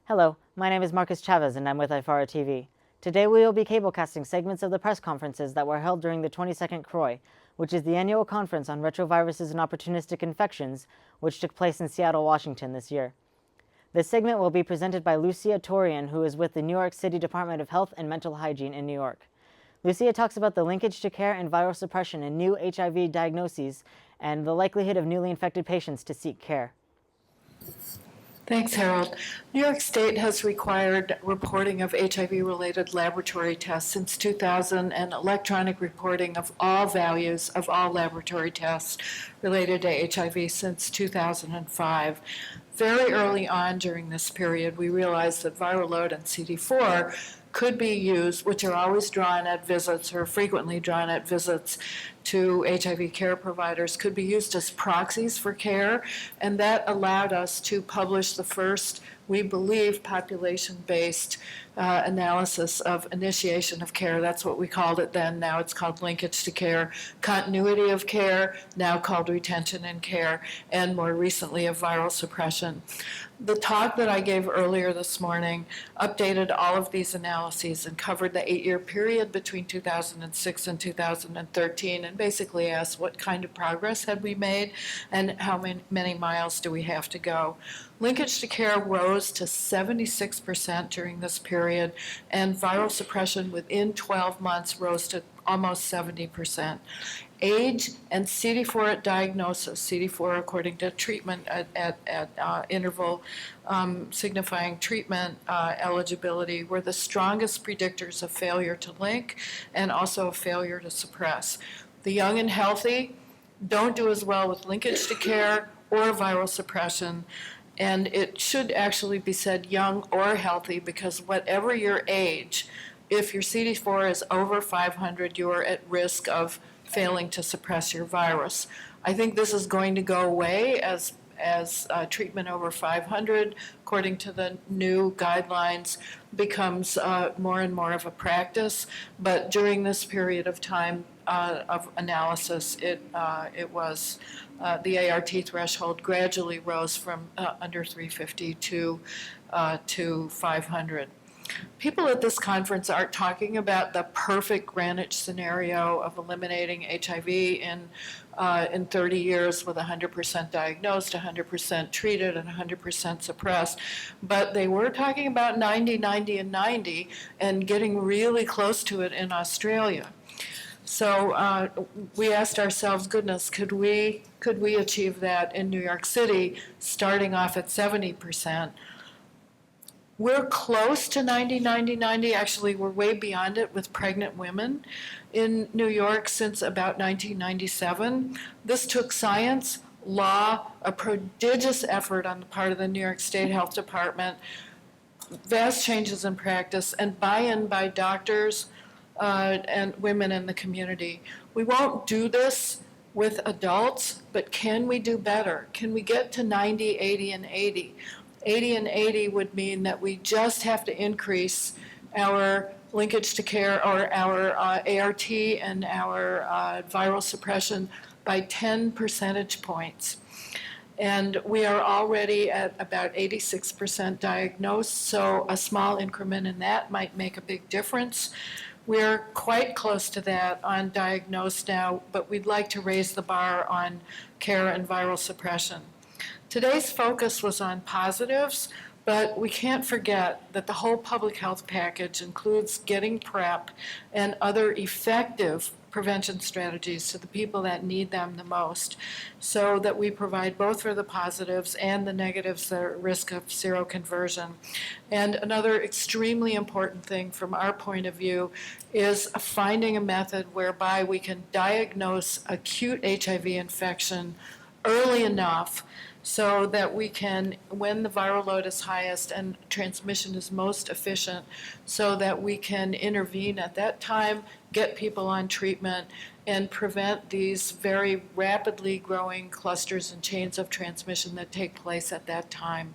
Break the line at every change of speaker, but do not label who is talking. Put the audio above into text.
Hello, my name is Marcus Chavez and I'm with IFARA TV. Today we will be cablecasting segments of the press conferences that were held during the 22nd CROI, which is the annual conference on retroviruses and opportunistic infections, which took place in Seattle, Washington this year. This segment will be presented by Lucia Torian, who is with the New York City Department of Health and Mental Hygiene in New York. Lucia talks about the linkage to care and viral suppression in new HIV diagnoses and the likelihood of newly infected patients to seek care.
Thanks, Harold. New York State has required reporting of HIV-related laboratory tests since 2000 and electronic reporting of all values of all laboratory tests related to HIV since 2005. Very early on during this period, we realized that viral load and CD4 could be used, which are always drawn at visits or frequently drawn at visits to HIV care providers, could be used as proxies for care, and that allowed us to publish the first, we believe, population-based analysis of initiation of care. That's what we called it then. Now it's called linkage to care, continuity of care, now called retention in care, and more recently of viral suppression. The talk that I gave earlier this morning updated all of these analyses and covered the 8-year period between 2006 and 2013 and basically asked what kind of progress had we made and how many miles do we have to go. Linkage to care rose to 76% during this period, and viral suppression within 12 months rose to almost 70%. Age and CD4 at diagnosis, CD4 according to treatment at interval signifying treatment eligibility, were the strongest predictors of failure to link and also of failure to suppress. The young and healthy don't do as well with linkage to care or viral suppression, and it should actually be said young or healthy, because whatever your age, if your CD4 is over 500, you're at risk of failing to suppress your virus. I think this is going to go away as treatment over 500, according to the new guidelines, becomes more and more of a practice. But during this period of time of analysis, it was the ART threshold gradually rose from under 350 to 500. People at this conference aren't talking about the perfect Greenwich scenario of eliminating HIV in 30 years with 100% diagnosed, 100% treated, and 100% suppressed. But they were talking about 90, 90, and 90, and getting really close to it in Australia. So we asked ourselves, goodness, could we achieve that in New York City, starting off at 70%? We're close to 90, 90, 90. Actually, we're way beyond it with pregnant women in New York since about 1997. This took science, law, a prodigious effort on the part of the New York State Health Department, vast changes in practice, and buy-in by doctors and women in the community. We won't do this with adults, but can we do better? Can we get to 90, 80, and 80? 80 and 80 would mean that we just have to increase our linkage to care or our ART and our viral suppression by 10 percentage points. And we are already at about 86% diagnosed, so a small increment in that might make a big difference. We're quite close to that on diagnosed now, but we'd like to raise the bar on care and viral suppression. Today's focus was on positives, but we can't forget that the whole public health package includes getting PrEP and other effective prevention strategies to the people that need them the most, so that we provide both for the positives and the negatives that are at risk of seroconversion. And another extremely important thing from our point of view is finding a method whereby we can diagnose acute HIV infection early enough so that we can, when the viral load is highest and transmission is most efficient, so that we can intervene at that time, get people on treatment, and prevent these very rapidly growing clusters and chains of transmission that take place at that time.